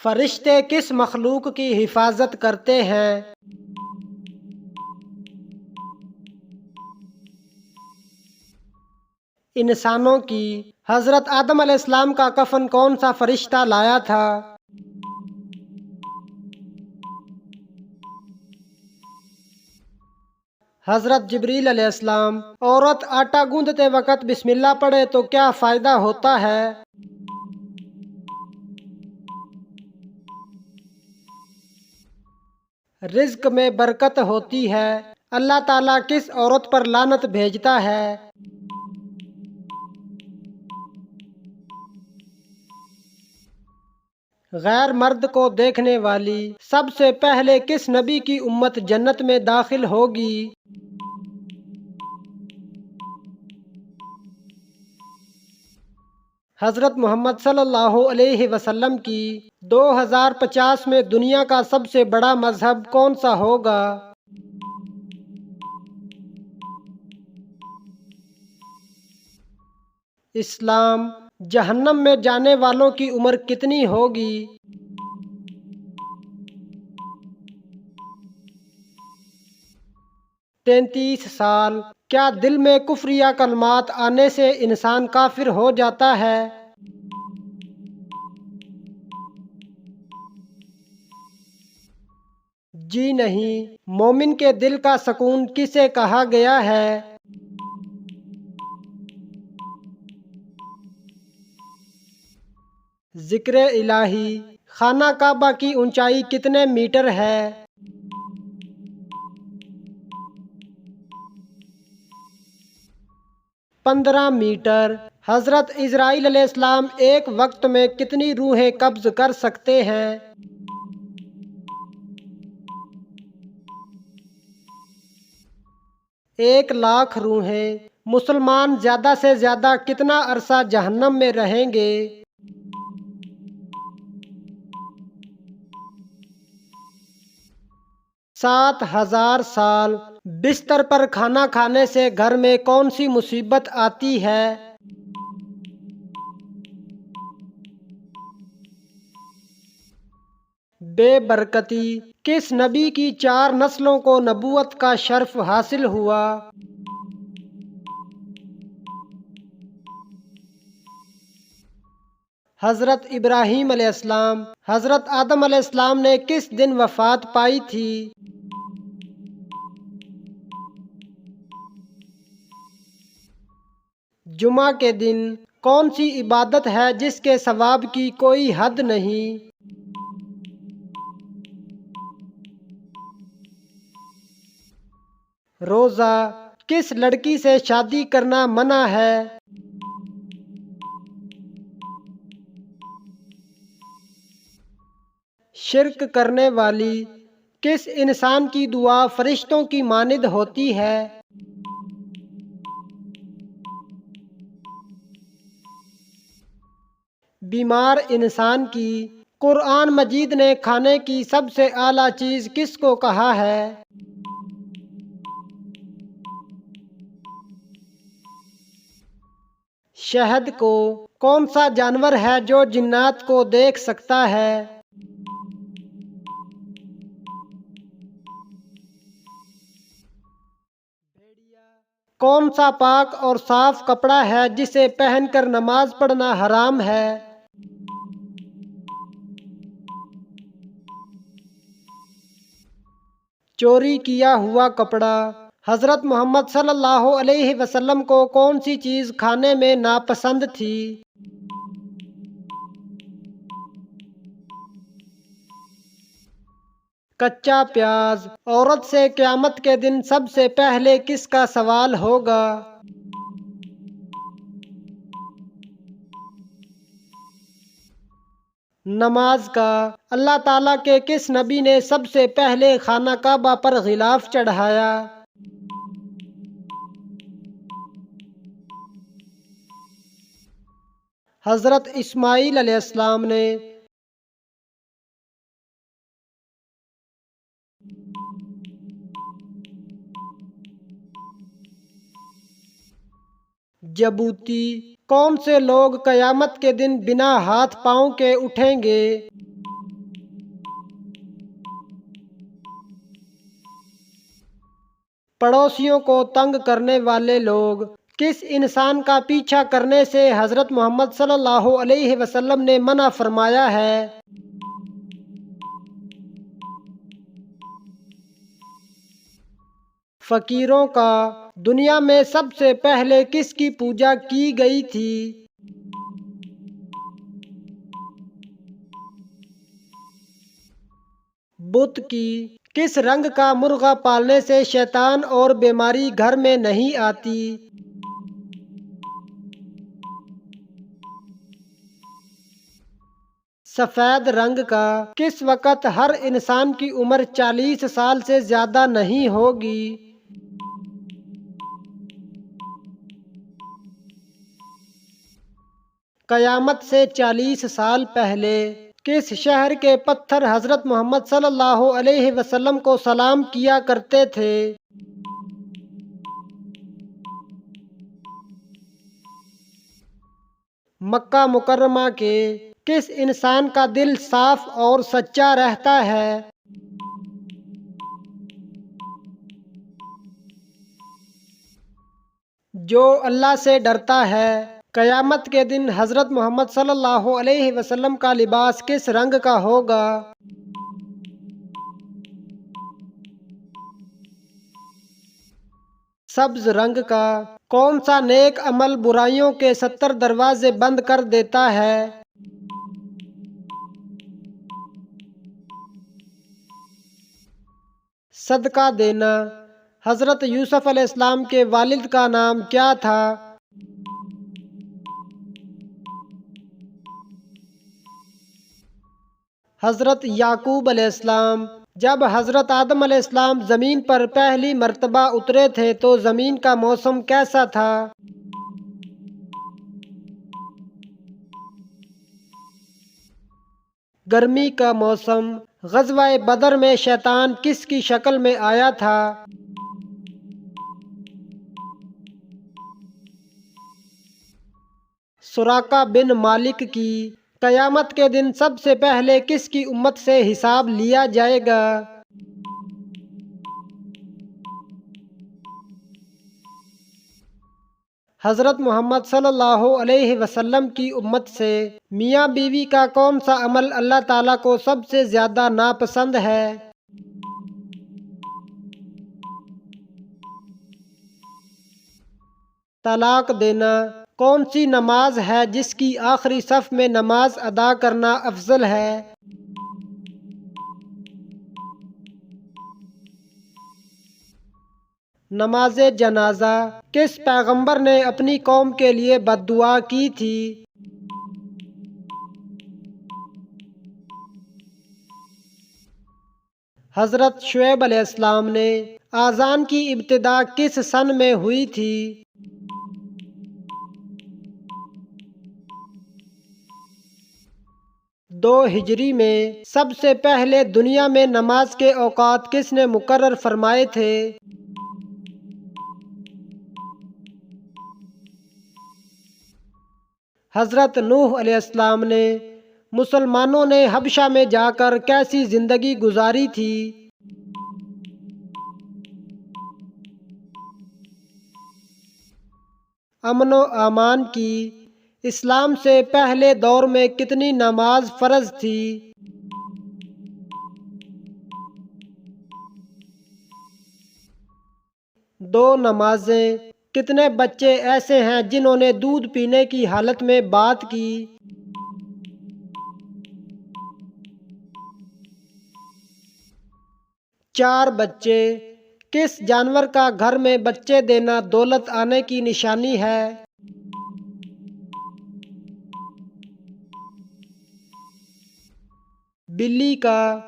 فرشتے کس مخلوق کی حفاظت کرتے ہیں؟ انسانوں کی۔ حضرت آدم علیہ السلام کا کفن کون سا فرشتہ لایا تھا؟ حضرت جبریل علیہ السلام۔ عورت آٹا گوندتے وقت بسم اللہ پڑھے تو کیا فائدہ ہوتا ہے؟ رزق میں برکت ہوتی ہے۔ اللہ تعالیٰ کس عورت پر لعنت بھیجتا ہے؟ غیر مرد کو دیکھنے والی۔ سب سے پہلے کس نبی کی امت جنت میں داخل ہوگی؟ حضرت محمد صلی اللہ علیہ وسلم کی۔ 2050 میں دنیا کا سب سے بڑا مذہب کون سا ہوگا؟ اسلام۔ جہنم میں جانے والوں کی عمر کتنی ہوگی؟ 33 سال۔ کیا دل میں کفر یا کلمات آنے سے انسان کافر ہو جاتا ہے؟ جی نہیں۔ مومن کے دل کا سکون کسے کہا گیا ہے؟ ذکر الہی۔ خانہ کعبہ کی اونچائی کتنے میٹر ہے؟ 15 میٹر۔ حضرت اسرائیل علیہ السلام ایک وقت میں کتنی روحیں قبض کر سکتے ہیں؟ 1,00,000 روحیں۔ مسلمان زیادہ سے زیادہ کتنا عرصہ جہنم میں رہیں گے؟ 7,000 سال۔ بستر پر کھانا کھانے سے گھر میں کون سی مصیبت آتی ہے؟ بے برکتی۔ کس نبی کی 4 نسلوں کو نبوت کا شرف حاصل ہوا؟ حضرت ابراہیم علیہ السلام۔ حضرت آدم علیہ السلام نے کس دن وفات پائی تھی؟ جمعہ کے دن۔ کون سی عبادت ہے جس کے ثواب کی کوئی حد نہیں؟ روزہ۔ کس لڑکی سے شادی کرنا منع ہے؟ شرک کرنے والی۔ کس انسان کی دعا فرشتوں کی مانند ہوتی ہے؟ بیمار انسان کی۔ قرآن مجید نے کھانے کی سب سے اعلیٰ چیز کس کو کہا ہے؟ شہد کو۔ کون سا جانور ہے جو جنات کو دیکھ سکتا ہے؟ کون سا پاک اور صاف کپڑا ہے جسے پہن کر نماز پڑھنا حرام ہے؟ چوری کیا ہوا کپڑا۔ حضرت محمد صلی اللہ علیہ وسلم کو کون سی چیز کھانے میں ناپسند تھی؟ کچا پیاز۔ عورت سے قیامت کے دن سب سے پہلے کس کا سوال ہوگا؟ نماز کا۔ اللہ تعالیٰ کے کس نبی نے سب سے پہلے خانہ کعبہ پر غلاف چڑھایا؟ حضرت اسماعیل علیہ السلام نے۔ جبوتی۔ کون سے لوگ قیامت کے دن بنا ہاتھ پاؤں کے اٹھیں گے؟ پڑوسیوں کو تنگ کرنے والے لوگ، کس انسان کا پیچھا کرنے سے حضرت محمد صلی اللہ علیہ وسلم نے منع فرمایا ہے؟ فقیروں کا دنیا میں سب سے پہلے کس کی پوجا کی گئی تھی؟ بت کی۔ کس رنگ کا مرغا پالنے سے شیطان اور بیماری گھر میں نہیں آتی؟ سفید رنگ کا۔ کس وقت ہر انسان کی عمر 40 سال سے زیادہ نہیں ہوگی؟ قیامت سے 40 سال پہلے۔ کس شہر کے پتھر حضرت محمد صلی اللہ علیہ وسلم کو سلام کیا کرتے تھے؟ مکہ مکرمہ کے۔ کس انسان کا دل صاف اور سچا رہتا ہے؟ جو اللہ سے ڈرتا ہے۔ قیامت کے دن حضرت محمد صلی اللہ علیہ وسلم کا لباس کس رنگ کا ہوگا؟ سبز رنگ کا۔ کون سا نیک عمل برائیوں کے 70 دروازے بند کر دیتا ہے؟ صدقہ دینا۔ حضرت یوسف علیہ السلام کے والد کا نام کیا تھا؟ حضرت یعقوب علیہ السلام۔ جب حضرت آدم علیہ السلام زمین پر پہلی مرتبہ اترے تھے تو زمین کا موسم کیسا تھا؟ گرمی کا موسم۔ غزوہ بدر میں شیطان کس کی شکل میں آیا تھا؟ سراقہ بن مالک کی۔ قیامت کے دن سب سے پہلے کس کی امت سے حساب لیا جائے گا؟ حضرت محمد صلی اللہ علیہ وسلم کی امت سے میاں بیوی کا کون سا عمل اللہ تعالیٰ کو سب سے زیادہ ناپسند ہے؟ طلاق دینا۔ کون سی نماز ہے جس کی آخری صف میں نماز ادا کرنا افضل ہے؟ نماز جنازہ۔ کس پیغمبر نے اپنی قوم کے لیے بد دعا کی تھی؟ 'حضرت شعیب علیہ السلام نے۔ اذان کی ابتدا کس سن میں ہوئی تھی؟ دو ہجری میں۔ سب سے پہلے دنیا میں نماز کے اوقات کس نے مقرر فرمائے تھے؟ حضرت نوح علیہ السلام نے۔ مسلمانوں نے حبشہ میں جا کر کیسی زندگی گزاری تھی؟ امن و امان کی۔ اسلام سے پہلے دور میں کتنی نماز فرض تھی؟ 2 نمازیں۔ کتنے بچے ایسے ہیں جنہوں نے دودھ پینے کی حالت میں بات کی؟ 4 بچے۔ کس جانور کا گھر میں بچے دینا دولت آنے کی نشانی ہے؟ بلی کا۔